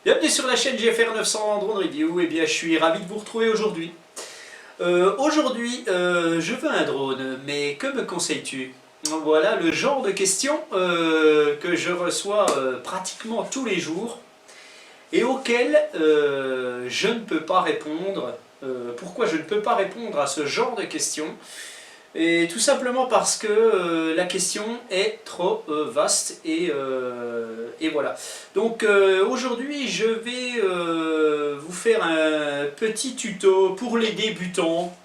Bienvenue sur la chaîne GFR 900 Drone Review. Eh bien, je suis ravi de vous retrouver aujourd'hui. Je veux un drone, mais que me conseilles-tu? Voilà le genre de questions que je reçois pratiquement tous les jours et auxquelles je ne peux pas répondre. Pourquoi je ne peux pas répondre à ce genre de questions? Et tout simplement parce que la question est trop vaste et voilà. Donc aujourd'hui je vais vous faire un petit tuto pour les débutants.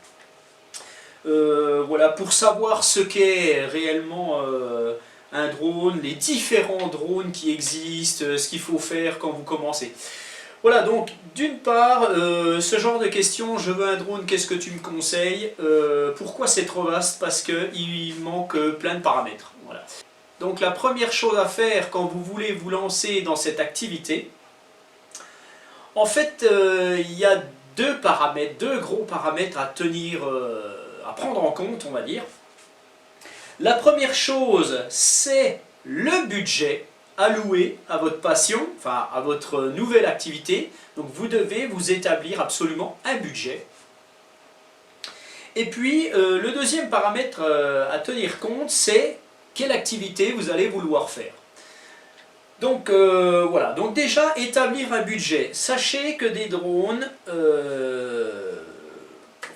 Voilà, pour savoir ce qu'est réellement un drone, les différents drones qui existent, ce qu'il faut faire quand vous commencez. Voilà, donc d'une part, ce genre de questions, je veux un drone, qu'est-ce que tu me conseilles? Pourquoi c'est trop vaste? Parce qu'il manque plein de paramètres. Voilà. Donc la première chose à faire quand vous voulez vous lancer dans cette activité, en fait, il y a deux gros paramètres à tenir, à prendre en compte, on va dire. La première chose, c'est le budget alloué à votre passion, enfin à votre nouvelle activité. Donc vous devez vous établir absolument un budget. Et puis le deuxième paramètre à tenir compte, c'est quelle activité vous allez vouloir faire. Donc voilà, donc déjà établir un budget. Sachez que des drones,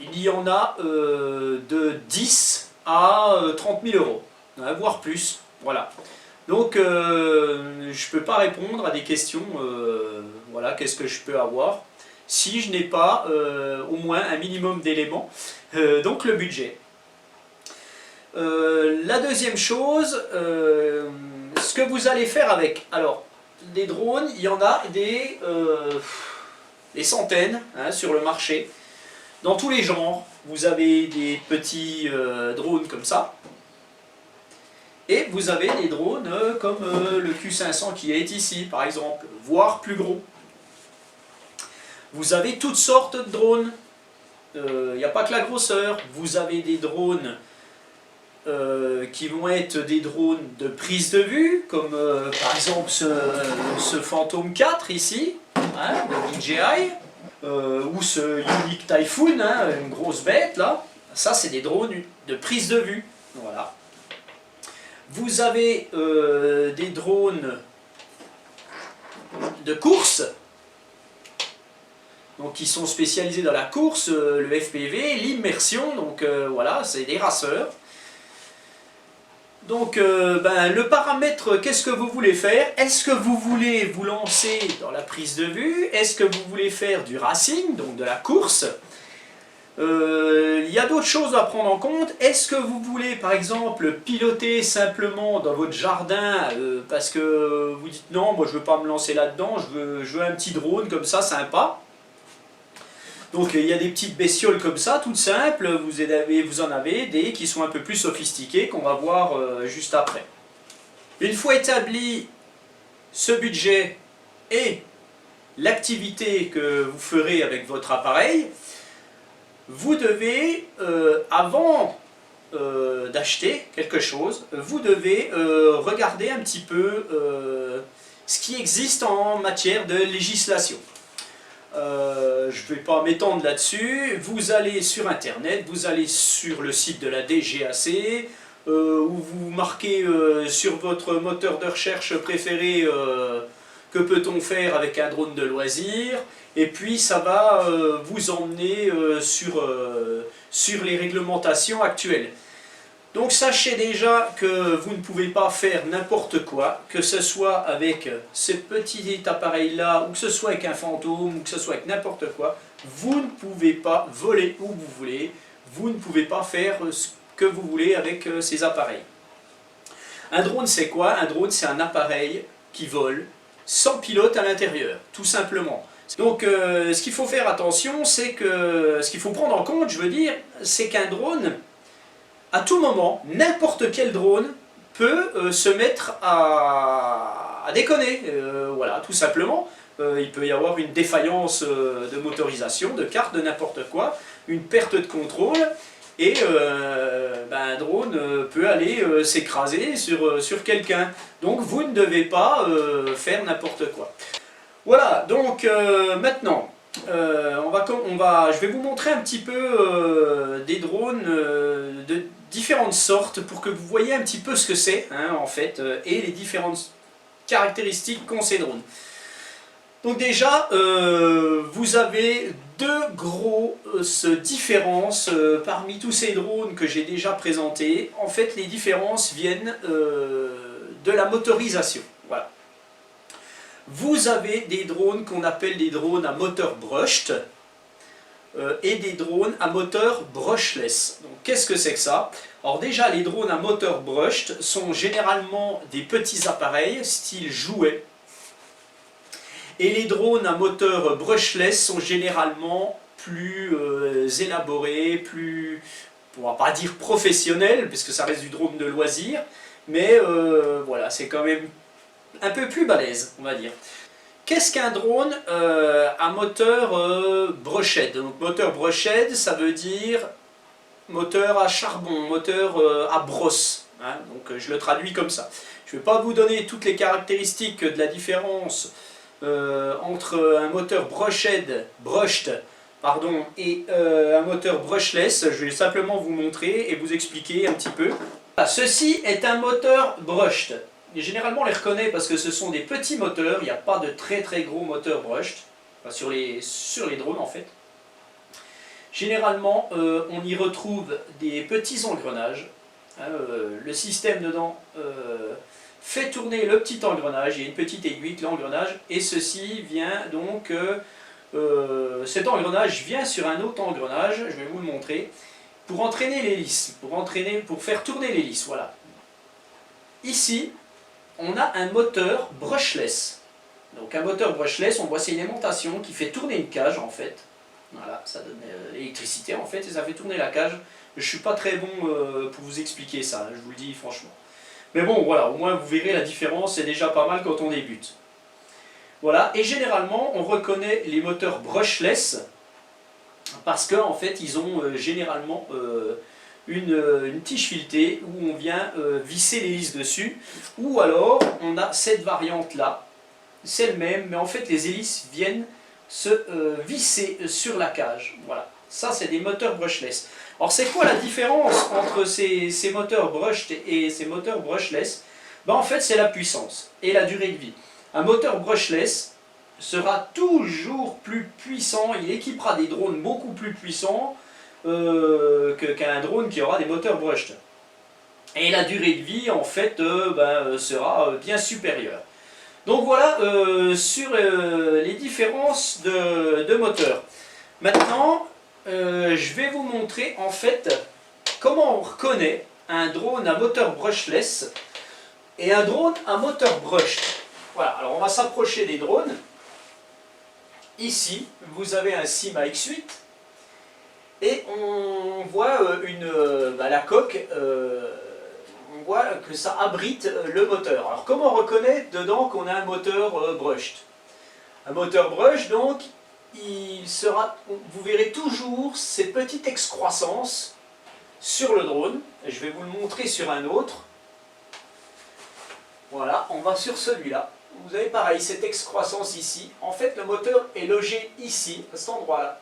il y en a de 10 à 30 000 euros, voire plus. Voilà. Donc je ne peux pas répondre à des questions, voilà, qu'est-ce que je peux avoir, si je n'ai pas au moins un minimum d'éléments, donc le budget. La deuxième chose, ce que vous allez faire avec, alors des drones, il y en a des centaines sur le marché, dans tous les genres. Vous avez des petits drones comme ça. Et vous avez des drones comme le Q500 qui est ici, par exemple, voire plus gros. Vous avez toutes sortes de drones. Il n'y a pas que la grosseur. Vous avez des drones qui vont être des drones de prise de vue, comme par exemple ce Phantom 4 ici, de DJI, ou ce Unique Typhoon, une grosse bête là. Ça, c'est des drones de prise de vue. Voilà. Vous avez des drones de course, donc qui sont spécialisés dans la course, le FPV, l'immersion, donc voilà, c'est des raceurs. Donc le paramètre, qu'est-ce que vous voulez faire? Est-ce que vous voulez vous lancer dans la prise de vue? Est-ce que vous voulez faire du racing, donc de la course? Il y a d'autres choses à prendre en compte. Est-ce que vous voulez par exemple piloter simplement dans votre jardin parce que vous dites non, moi je ne veux pas me lancer là-dedans, je veux un petit drone comme ça, sympa. Donc il y a des petites bestioles comme ça, toutes simples, vous en avez des qui sont un peu plus sophistiquées qu'on va voir juste après. Une fois établi ce budget et l'activité que vous ferez avec votre appareil, vous devez, avant d'acheter quelque chose, vous devez regarder un petit peu ce qui existe en matière de législation. Je ne vais pas m'étendre là-dessus. Vous allez sur internet, vous allez sur le site de la DGAC, où vous marquez sur votre moteur de recherche préféré que peut-on faire avec un drone de loisir, et puis ça va vous emmener sur les réglementations actuelles. Donc sachez déjà que vous ne pouvez pas faire n'importe quoi, que ce soit avec ce petit appareil là, ou que ce soit avec un fantôme, ou que ce soit avec n'importe quoi. Vous ne pouvez pas voler où vous voulez, vous ne pouvez pas faire ce que vous voulez avec ces appareils. Un drone c'est quoi? Un drone c'est un appareil qui vole sans pilote à l'intérieur, tout simplement. Donc ce qu'il faut faire attention, c'est que, ce qu'il faut prendre en compte, je veux dire, c'est qu'un drone, à tout moment, n'importe quel drone peut se mettre à déconner, voilà, tout simplement. Il peut y avoir une défaillance de motorisation, de carte, de n'importe quoi, une perte de contrôle, et un drone peut aller s'écraser sur quelqu'un. Donc vous ne devez pas faire n'importe quoi. Voilà, donc maintenant, je vais vous montrer un petit peu des drones de différentes sortes pour que vous voyez un petit peu ce que c'est, hein, en fait, et les différentes caractéristiques qu'ont ces drones. Donc déjà, vous avez deux grosses différences parmi tous ces drones que j'ai déjà présentés. En fait, les différences viennent de la motorisation. Voilà. Vous avez des drones qu'on appelle des drones à moteur brushed et des drones à moteur brushless. Donc qu'est-ce que c'est que ça? Alors déjà, les drones à moteur brushed sont généralement des petits appareils style jouet. Et les drones à moteur brushless sont généralement plus élaborés, plus, on va pas dire professionnels, puisque ça reste du drone de loisir, mais voilà, c'est quand même un peu plus balèze, on va dire. Qu'est-ce qu'un drone à moteur brushed? Donc moteur brushed, ça veut dire moteur à charbon, moteur à brosse, hein, donc je le traduis comme ça. Je ne vais pas vous donner toutes les caractéristiques de la différence entre un moteur brushed et un moteur brushless. Je vais simplement vous montrer et vous expliquer un petit peu. Ceci est un moteur brushed. Et généralement on les reconnaît parce que ce sont des petits moteurs, il n'y a pas de très gros moteurs brushed, enfin, sur les drones en fait. Généralement on y retrouve des petits engrenages, hein, le système dedans fait tourner le petit engrenage, il y a une petite aiguille, l'engrenage, et ceci vient donc, cet engrenage vient sur un autre engrenage, je vais vous le montrer, pour entraîner l'hélice, pour faire tourner l'hélice, voilà. Ici, on a un moteur brushless. Donc un moteur brushless, on voit c'est une aimantation qui fait tourner une cage en fait. Voilà, ça donne l'électricité en fait et ça fait tourner la cage. Je ne suis pas très bon pour vous expliquer ça, je vous le dis franchement. Mais bon, voilà, au moins vous verrez la différence, c'est déjà pas mal quand on débute. Voilà, et généralement on reconnaît les moteurs brushless parce qu'en fait ils ont généralement une tige filetée où on vient visser l'hélice dessus, ou alors on a cette variante là, c'est le même, mais en fait les hélices viennent se visser sur la cage. Voilà, ça c'est des moteurs brushless. Alors c'est quoi la différence entre ces moteurs brushed et ces moteurs brushless? Ben, en fait c'est la puissance et la durée de vie. Un moteur brushless sera toujours plus puissant, il équipera des drones beaucoup plus puissants qu'un drone qui aura des moteurs brushed. Et la durée de vie en fait sera bien supérieure. Donc voilà sur les différences de moteurs. Maintenant, je vais vous montrer en fait comment on reconnaît un drone à moteur brushless et un drone à moteur brushed. Voilà, alors on va s'approcher des drones. Ici, vous avez un Syma X8 et on voit la coque, on voit que ça abrite le moteur. Alors comment on reconnaît dedans qu'on a un moteur brushed? Un moteur brushed, donc, vous verrez toujours ces petites excroissances sur le drone. Je vais vous le montrer sur un autre. Voilà, on va sur celui-là. Vous avez pareil, cette excroissance ici. En fait, le moteur est logé ici, à cet endroit-là.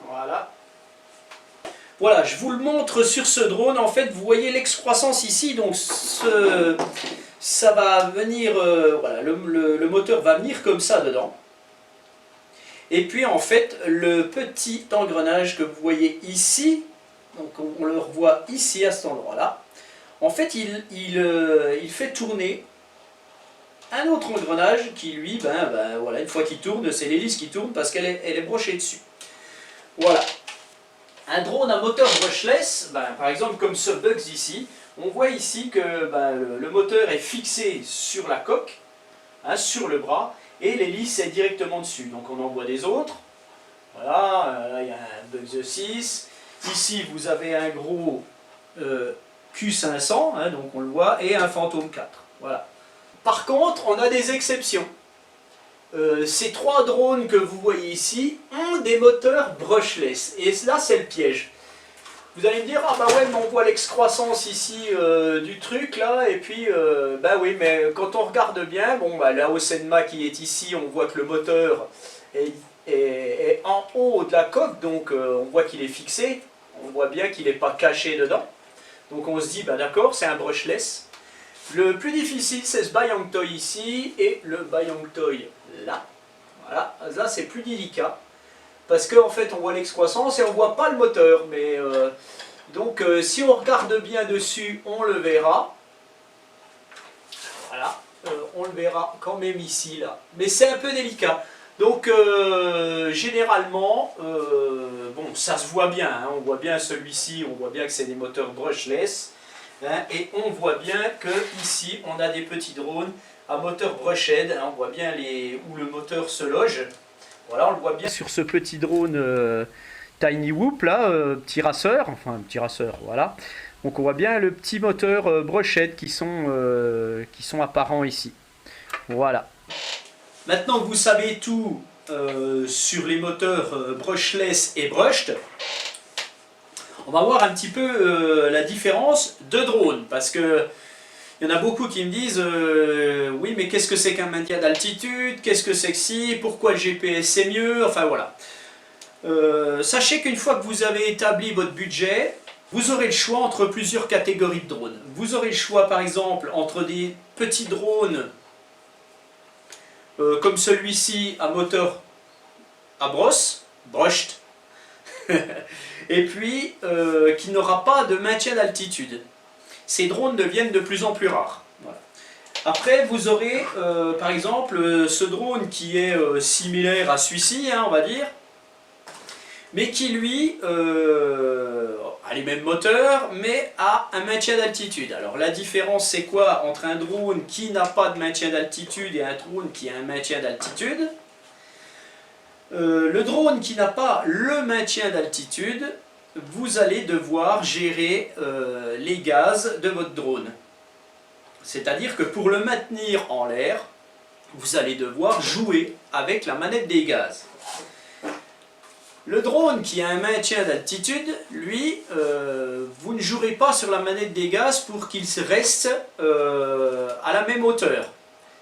Voilà. Voilà, je vous le montre sur ce drone. En fait, vous voyez l'excroissance ici. Donc, ça va venir, voilà, le moteur va venir comme ça dedans. Et puis en fait, le petit engrenage que vous voyez ici, donc on le revoit ici à cet endroit-là, en fait il fait tourner un autre engrenage qui lui, voilà, une fois qu'il tourne, c'est l'hélice qui tourne parce qu'elle est brochée dessus. Voilà. Un drone à moteur brushless, par exemple comme ce Bugs ici, on voit ici que le moteur est fixé sur la coque, hein, sur le bras, et l'hélice est directement dessus. Donc on en voit des autres. Voilà, là il y a un Bugs 6. Ici vous avez un gros Q500, hein, donc on le voit, et un Phantom 4. Voilà. Par contre, on a des exceptions. Ces trois drones que vous voyez ici ont des moteurs brushless. Et là, c'est le piège. Vous allez me dire, ah bah ouais, mais on voit l'excroissance ici du truc là, et puis, bah oui, mais quand on regarde bien, bon, bah la Osenma qui est ici, on voit que le moteur est en haut de la coque, donc on voit qu'il est fixé, on voit bien qu'il n'est pas caché dedans. Donc on se dit, bah d'accord, c'est un brushless. Le plus difficile, c'est ce Bayang Toy ici, et le Bayang Toy là. Voilà, là c'est plus délicat. Parce qu'en fait on voit l'excroissance et on ne voit pas le moteur. Mais, donc si on regarde bien dessus, on le verra. Voilà, on le verra quand même ici, là. Mais c'est un peu délicat. Donc généralement, bon, ça se voit bien, hein, on voit bien celui-ci, on voit bien que c'est des moteurs brushless. Hein, et on voit bien que ici on a des petits drones à moteur brushed, hein, on voit bien où le moteur se loge. Voilà, on le voit bien sur ce petit drone Tiny Whoop là, petit racer, enfin petit racer, voilà. Donc on voit bien le petit moteur brushed qui sont apparents ici. Voilà. Maintenant que vous savez tout sur les moteurs brushless et brushed, on va voir un petit peu la différence de drone, parce que il y en a beaucoup qui me disent oui, mais qu'est-ce que c'est qu'un maintien d'altitude, qu'est-ce que c'est que si, pourquoi le GPS c'est mieux, enfin voilà. Sachez qu'une fois que vous avez établi votre budget, vous aurez le choix entre plusieurs catégories de drones. Vous aurez le choix par exemple entre des petits drones comme celui-ci à moteur à brosse, brushed, et puis qui n'aura pas de maintien d'altitude. Ces drones deviennent de plus en plus rares. Voilà. Après, vous aurez par exemple ce drone qui est similaire à celui-ci, hein, on va dire, mais qui lui a les mêmes moteurs, mais a un maintien d'altitude. Alors la différence c'est quoi entre un drone qui n'a pas de maintien d'altitude et un drone qui a un maintien d'altitude? Le drone qui n'a pas le maintien d'altitude, vous allez devoir gérer les gaz de votre drone. C'est-à-dire que pour le maintenir en l'air, vous allez devoir jouer avec la manette des gaz. Le drone qui a un maintien d'altitude, lui, vous ne jouerez pas sur la manette des gaz pour qu'il reste à la même hauteur.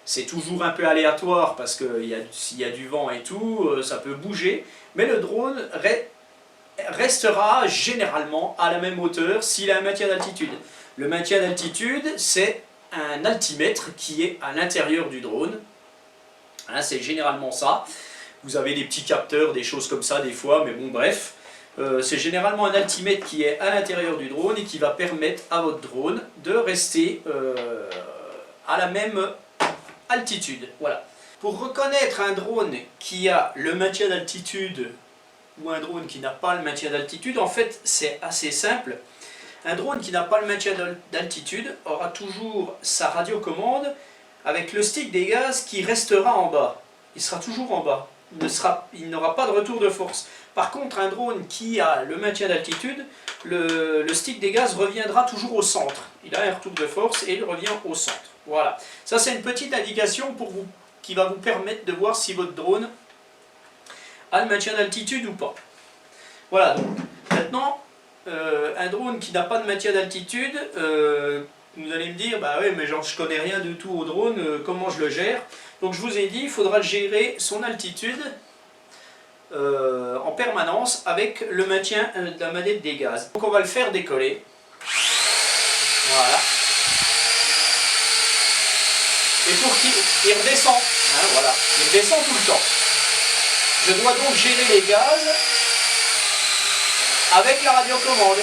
C'est toujours un peu aléatoire parce que s'il y a du vent et tout, ça peut bouger, mais le drone restera généralement à la même hauteur s'il a un maintien d'altitude. Le maintien d'altitude, c'est un altimètre qui est à l'intérieur du drone. Hein, c'est généralement ça. Vous avez des petits capteurs, des choses comme ça des fois, mais bon bref. C'est généralement un altimètre qui est à l'intérieur du drone et qui va permettre à votre drone de rester à la même altitude. Voilà. Pour reconnaître un drone qui a le maintien d'altitude ou un drone qui n'a pas le maintien d'altitude, en fait c'est assez simple. Un drone qui n'a pas le maintien d'altitude aura toujours sa radiocommande avec le stick des gaz qui restera en bas. Il sera toujours en bas. Il n'aura pas de retour de force. Par contre, un drone qui a le maintien d'altitude, le stick des gaz reviendra toujours au centre. Il a un retour de force et il revient au centre. Voilà. Ça, c'est une petite indication pour vous, qui va vous permettre de voir si votre drone a le maintien d'altitude ou pas. Voilà. Donc, maintenant, un drone qui n'a pas de maintien d'altitude, vous allez me dire, bah oui, mais genre je connais rien du tout au drone, comment je le gère? Donc je vous ai dit, il faudra gérer son altitude en permanence avec le maintien de la manette des gaz. Donc on va le faire décoller. Voilà. Et pour qu'il redescend, hein, voilà, il redescend tout le temps. Je dois donc gérer les gaz avec la radiocommande.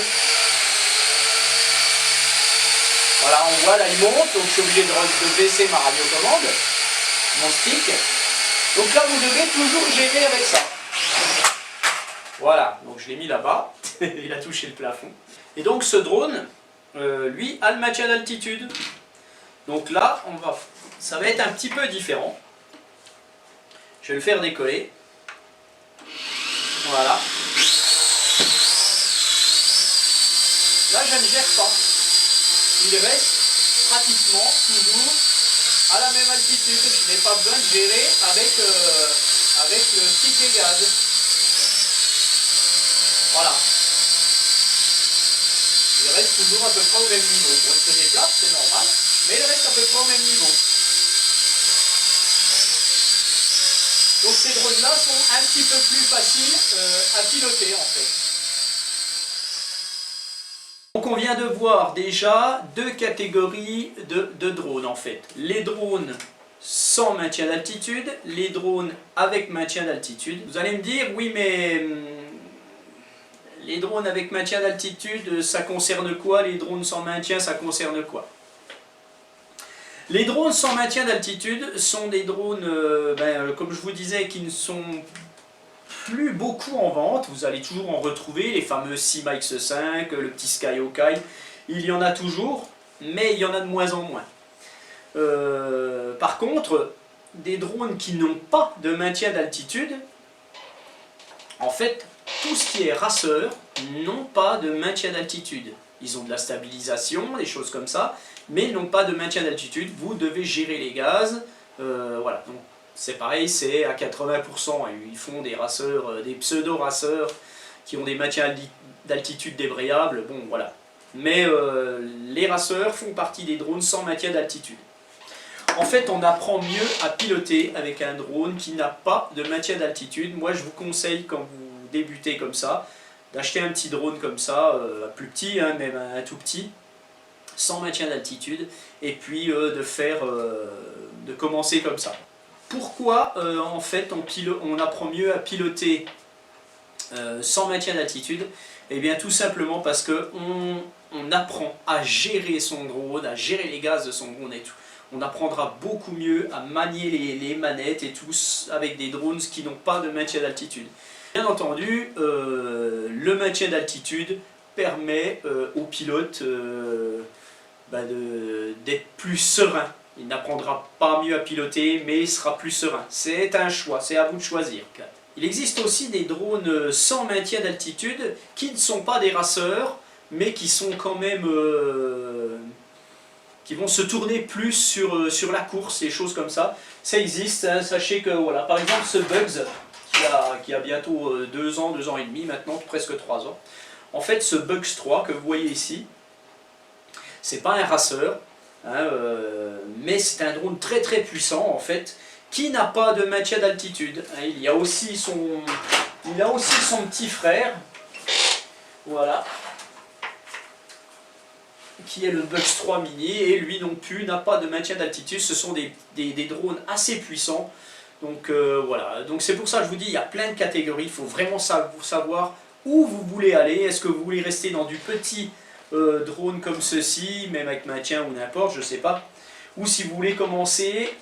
Voilà, on voit là il monte, donc je suis obligé de baisser ma radiocommande, mon stick. Donc là vous devez toujours gérer avec ça. Voilà, donc je l'ai mis là-bas, il a touché le plafond. Et donc ce drone, lui, a le maintien d'altitude. Donc là, ça va être un petit peu différent. Je vais le faire décoller. Voilà. Là, je ne gère pas. Il reste pratiquement toujours à la même altitude. Je n'ai pas besoin de gérer avec le stick des gaz. Voilà. toujours à peu près au même niveau. Bon, il se déplace, c'est normal, mais il reste à peu près au même niveau. Donc ces drones-là sont un petit peu plus faciles à piloter en fait. Donc on vient de voir déjà deux catégories de drones en fait. Les drones sans maintien d'altitude, les drones avec maintien d'altitude. Vous allez me dire, oui mais les drones avec maintien d'altitude, ça concerne quoi? Les drones sans maintien, ça concerne quoi? Les drones sans maintien d'altitude sont des drones, comme je vous disais, qui ne sont plus beaucoup en vente. Vous allez toujours en retrouver, les fameux Syma X5, le petit Sky-Hawkeye, il y en a toujours, mais il y en a de moins en moins. Par contre, des drones qui n'ont pas de maintien d'altitude, en fait, tout ce qui est raceur n'ont pas de maintien d'altitude. Ils ont de la stabilisation, des choses comme ça, mais ils n'ont pas de maintien d'altitude. Vous devez gérer les gaz, voilà. Donc c'est pareil, c'est à 80%. Ils font des raceurs, des pseudo-raceurs qui ont des maintiens d'altitude débrayables, bon voilà. Mais les raceurs font partie des drones sans maintien d'altitude. En fait, on apprend mieux à piloter avec un drone qui n'a pas de maintien d'altitude. Moi, je vous conseille, quand vous débutez comme ça, d'acheter un petit drone comme ça, plus petit, hein, même un tout petit, sans maintien d'altitude, et puis de commencer comme ça. Pourquoi, en fait, on apprend mieux à piloter sans maintien d'altitude? Eh bien, tout simplement parce qu'on apprend à gérer son drone, à gérer les gaz de son drone et tout. On apprendra beaucoup mieux à manier les manettes et tout avec des drones qui n'ont pas de maintien d'altitude. Bien entendu, le maintien d'altitude permet au pilote d'être plus serein. Il n'apprendra pas mieux à piloter, mais il sera plus serein. C'est un choix, c'est à vous de choisir. Il existe aussi des drones sans maintien d'altitude qui ne sont pas des raceurs, mais qui sont quand même... qui vont se tourner plus sur la course, et choses comme ça. Ça existe, hein. Sachez que, voilà, par exemple, ce Bugs, qui a bientôt 2 ans, 2 ans et demi maintenant, presque 3 ans. En fait, ce Bugs 3 que vous voyez ici, c'est pas un raceur, hein, mais c'est un drone très très puissant en fait, qui n'a pas de maintien d'altitude. Il a aussi son petit frère, voilà, qui est le Bugs 3 Mini, et lui non plus n'a pas de maintien d'altitude. Ce sont des drones assez puissants. Donc voilà, donc c'est pour ça que je vous dis, il y a plein de catégories, il faut vraiment savoir où vous voulez aller. Est-ce que vous voulez rester dans du petit drone comme ceci, même avec maintien ou n'importe, je sais pas, ou si vous voulez commencer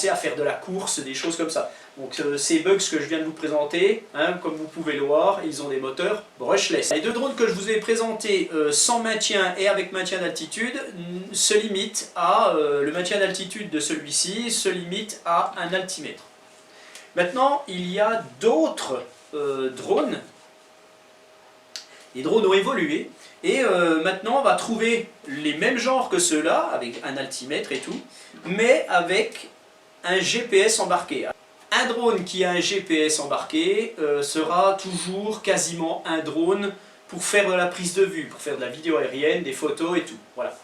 à faire de la course, des choses comme ça. Donc ces Bugs que je viens de vous présenter, hein, comme vous pouvez le voir, ils ont des moteurs brushless. Les deux drones que je vous ai présentés sans maintien et avec maintien d'altitude se limitent à, le maintien d'altitude de celui-ci se limite à un altimètre. Maintenant, il y a d'autres drones. Les drones ont évolué, et maintenant on va trouver les mêmes genres que ceux-là, avec un altimètre et tout, mais avec un GPS embarqué. Un drone qui a un GPS embarqué sera toujours quasiment un drone pour faire de la prise de vue, pour faire de la vidéo aérienne, des photos et tout. Voilà.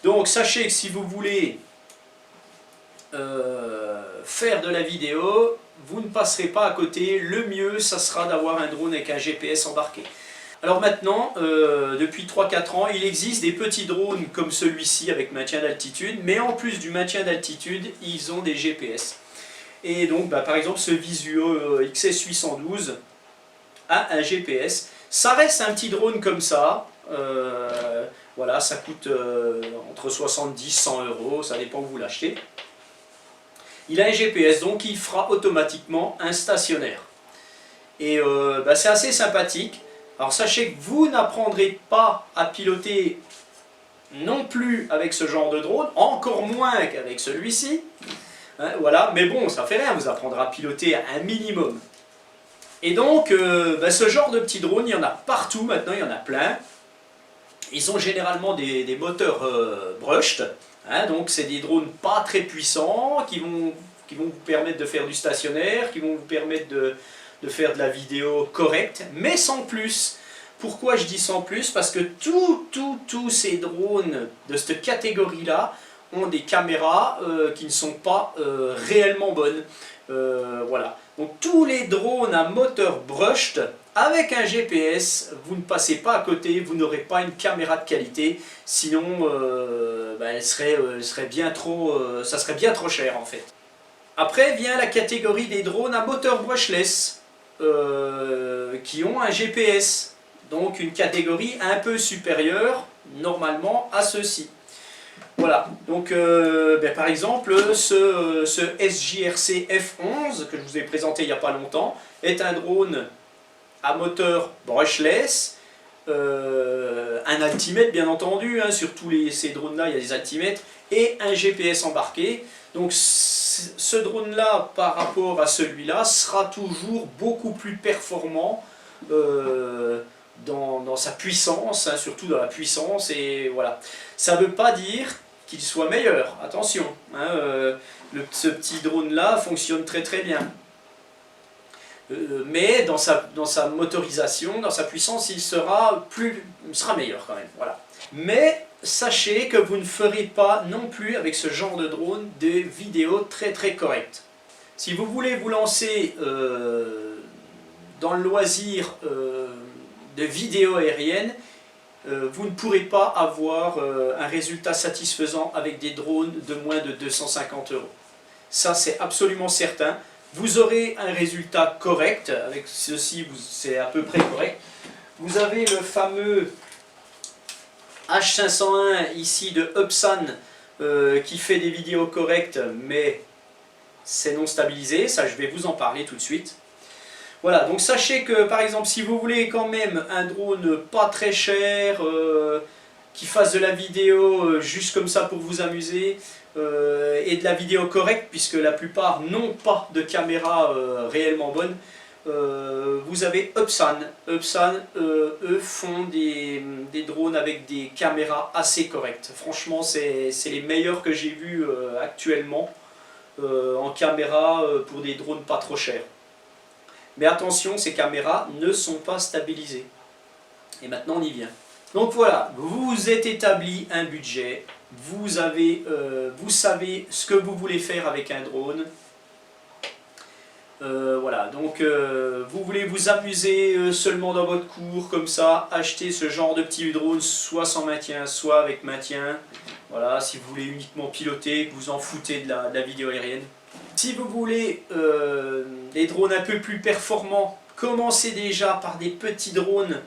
Donc sachez que si vous voulez faire de la vidéo, vous ne passerez pas à côté. Le mieux, ça sera d'avoir un drone avec un GPS embarqué. Alors maintenant, depuis 3-4 ans, il existe des petits drones comme celui-ci avec maintien d'altitude, mais en plus du maintien d'altitude, ils ont des GPS. Et donc, par exemple, ce Visuo XS812 a un GPS. Ça reste un petit drone comme ça. Voilà, ça coûte entre 70 et 100 €, ça dépend où vous l'achetez. Il a un GPS, donc il fera automatiquement un stationnaire. Et c'est assez sympathique. Alors sachez que vous n'apprendrez pas à piloter non plus avec ce genre de drone, encore moins qu'avec celui-ci. Hein, voilà, mais bon, ça fait rien, vous apprendrez à piloter un minimum. Et donc, ce genre de petits drones, il y en a partout maintenant, il y en a plein. Ils ont généralement des moteurs brushed, hein, donc c'est des drones pas très puissants, qui vont vous permettre de faire du stationnaire, qui vont vous permettre de faire de la vidéo correcte, mais sans plus. Pourquoi je dis sans plus? Parce que tous ces drones de cette catégorie-là ont des caméras qui ne sont pas réellement bonnes. Voilà. Donc tous les drones à moteur brushed, avec un GPS, vous ne passez pas à côté, vous n'aurez pas une caméra de qualité, sinon elle serait bien trop, ça serait bien trop cher en fait. Après vient la catégorie des drones à moteur brushless, qui ont un GPS, donc une catégorie un peu supérieure normalement à ceux-ci. Voilà, donc par exemple ce SJRC F11 que je vous ai présenté il n'y a pas longtemps est un drone à moteur brushless, un altimètre bien entendu, hein, sur tous ces drones là il y a des altimètres, et un GPS embarqué. Donc ce drone là par rapport à celui-là sera toujours beaucoup plus performant dans sa puissance, hein, surtout dans la puissance, et voilà. Ça ne veut pas dire qu'il soit meilleur, attention, hein, ce petit drone là fonctionne très très bien. Mais dans sa motorisation, dans sa puissance, il sera meilleur quand même. Voilà. Mais sachez que vous ne ferez pas non plus avec ce genre de drone des vidéos très très correctes. Si vous voulez vous lancer dans le loisir de vidéos aériennes, vous ne pourrez pas avoir un résultat satisfaisant avec des drones de moins de 250 €. Ça c'est absolument certain. Vous aurez un résultat correct, avec ceci c'est à peu près correct. Vous avez le fameux H501 ici de Upsan qui fait des vidéos correctes, mais c'est non stabilisé, ça je vais vous en parler tout de suite. Voilà, donc sachez que par exemple si vous voulez quand même un drone pas très cher, qui fasse de la vidéo juste comme ça pour vous amuser, et de la vidéo correcte, puisque la plupart n'ont pas de caméra réellement bonne, vous avez Upsan. Upsan, eux font des drones avec des caméras assez correctes. Franchement c'est les meilleurs que j'ai vus actuellement en caméra pour des drones pas trop chers. Mais attention, ces caméras ne sont pas stabilisées. Et maintenant on y vient. Donc voilà, vous vous êtes établi un budget, vous savez ce que vous voulez faire avec un drone. Voilà, donc vous voulez vous amuser seulement dans votre cours, comme ça, acheter ce genre de petit drone, soit sans maintien, soit avec maintien. Voilà, si vous voulez uniquement piloter, que vous en foutez de la vidéo aérienne. Si vous voulez des drones un peu plus performants, commencez déjà par des petits drones,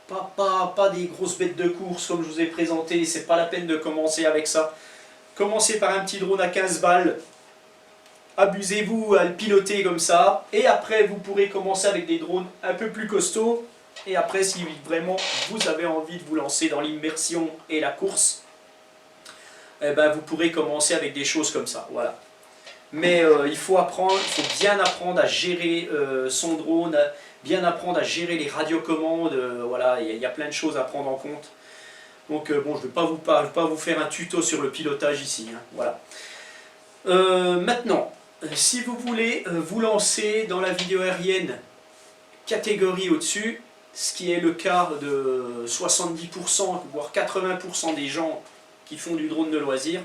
pas des grosses bêtes de course comme je vous ai présenté, c'est pas la peine de commencer avec ça. Commencez par un petit drone à 15 balles, abusez-vous à le piloter comme ça, et après vous pourrez commencer avec des drones un peu plus costauds, et après si vraiment vous avez envie de vous lancer dans l'immersion et la course, eh ben, vous pourrez commencer avec des choses comme ça, voilà. Mais il faut bien apprendre à gérer son drone, bien apprendre à gérer les radiocommandes, voilà, il y a plein de choses à prendre en compte. Donc bon, je ne vais pas vous faire un tuto sur le pilotage ici, hein, voilà. Maintenant, si vous voulez vous lancer dans la vidéo aérienne catégorie au-dessus, ce qui est le cas de 70% voire 80% des gens qui font du drone de loisir,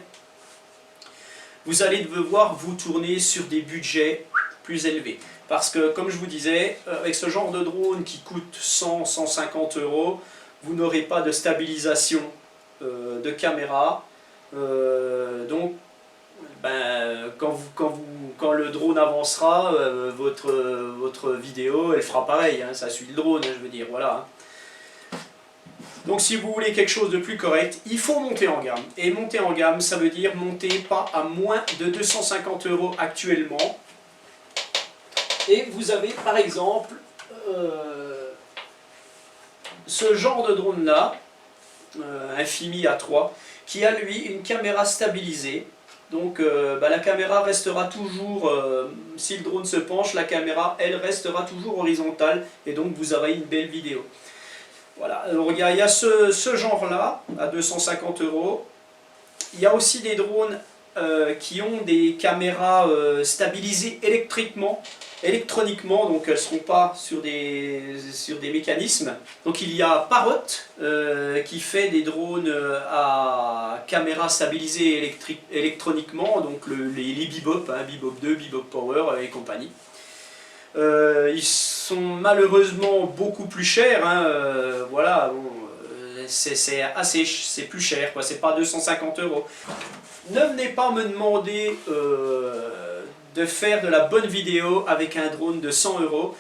vous allez devoir vous tourner sur des budgets plus élevés. Parce que, comme je vous disais, avec ce genre de drone qui coûte 100-150 €, vous n'aurez pas de stabilisation de caméra. Donc, quand le drone avancera, votre vidéo, elle fera pareil. Hein, ça suit le drone, hein, je veux dire, voilà. Donc si vous voulez quelque chose de plus correct, il faut monter en gamme. Et monter en gamme, ça veut dire monter pas à moins de 250 € actuellement. Et vous avez par exemple ce genre de drone là, un Fimi A3, qui a lui une caméra stabilisée. Donc la caméra restera toujours, si le drone se penche, la caméra elle restera toujours horizontale, et donc vous aurez une belle vidéo. Voilà, alors il y a ce genre-là, à 250 €. Il y a aussi des drones qui ont des caméras stabilisées électriquement. électroniquement, donc elles ne seront pas sur des mécanismes. Donc il y a Parrot qui fait des drones à caméra stabilisée électroniquement, donc les Bebop, hein, Bebop 2, Bebop Power et compagnie. Ils sont malheureusement beaucoup plus chers, hein, voilà, bon, c'est plus cher, c'est pas 250 €. Ne venez pas me demander de faire de la bonne vidéo avec un drone de 100 €.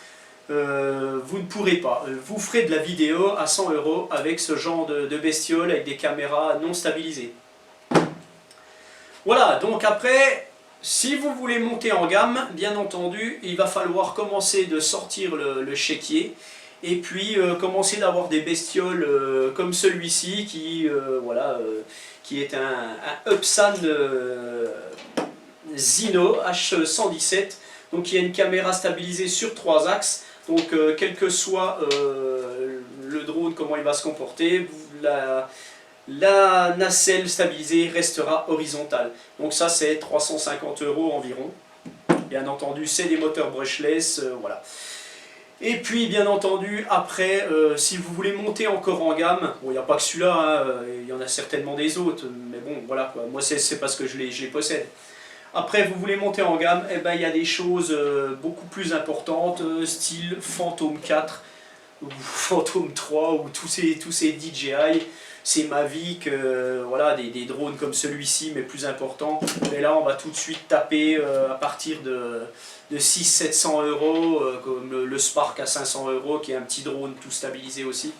Vous ne pourrez pas. Vous ferez de la vidéo à 100 € avec ce genre de bestiole, avec des caméras non stabilisées. Voilà, donc après, si vous voulez monter en gamme, bien entendu, il va falloir commencer de sortir le chéquier et puis commencer d'avoir des bestioles comme celui-ci qui, voilà, qui est un Upsan Zino H117, donc il y a une caméra stabilisée sur 3 axes, donc quel que soit le drone, comment il va se comporter, la nacelle stabilisée restera horizontale. Donc ça c'est 350 € environ. Bien entendu c'est des moteurs brushless, voilà. Et puis bien entendu après, si vous voulez monter encore en gamme, bon il n'y a pas que celui-là, hein, il y en a certainement des autres, mais bon voilà quoi, moi c'est parce que je les possède. Après vous voulez monter en gamme, eh ben, il y a des choses beaucoup plus importantes, style Phantom 4 ou Phantom 3 ou tous ces DJI. C'est Mavic, voilà, des drones comme celui-ci mais plus importants. Mais là on va tout de suite taper à partir de 600-700 €, comme le Spark à 500 € qui est un petit drone tout stabilisé aussi.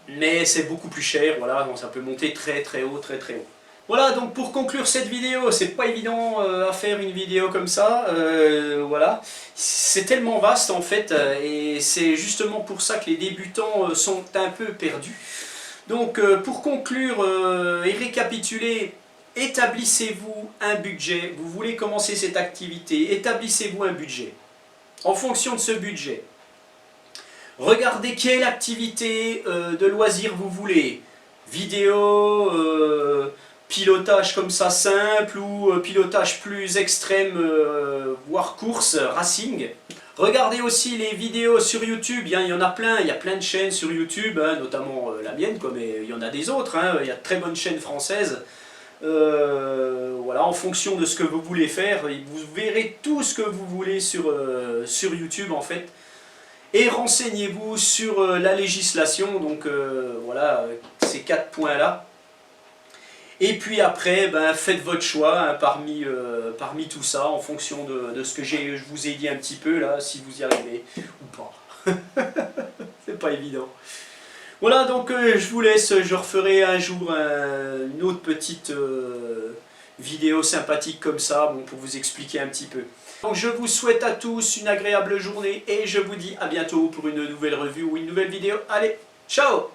Mais c'est beaucoup plus cher, voilà, donc ça peut monter très très haut, très très haut. Voilà, donc pour conclure cette vidéo, c'est pas évident à faire une vidéo comme ça, voilà. C'est tellement vaste en fait, et c'est justement pour ça que les débutants sont un peu perdus. Donc pour conclure et récapituler, établissez-vous un budget, vous voulez commencer cette activité, établissez-vous un budget. En fonction de ce budget, regardez quelle activité de loisir vous voulez, vidéo, pilotage comme ça simple ou pilotage plus extrême, voire course, racing. Regardez aussi les vidéos sur YouTube, il y en a plein, il y a plein de chaînes sur YouTube, hein, notamment la mienne, mais il y en a des autres, hein, il y a de très bonnes chaînes françaises. Voilà, en fonction de ce que vous voulez faire, vous verrez tout ce que vous voulez sur YouTube en fait. Et renseignez-vous sur la législation, donc voilà, ces 4 points-là. Et puis après, ben, faites votre choix hein, parmi tout ça, en fonction de ce que je vous ai dit un petit peu, là, si vous y arrivez ou pas. C'est pas évident. Voilà, donc je vous laisse, je referai un jour une autre petite vidéo sympathique comme ça, bon, pour vous expliquer un petit peu. Donc je vous souhaite à tous une agréable journée et je vous dis à bientôt pour une nouvelle revue ou une nouvelle vidéo. Allez, ciao!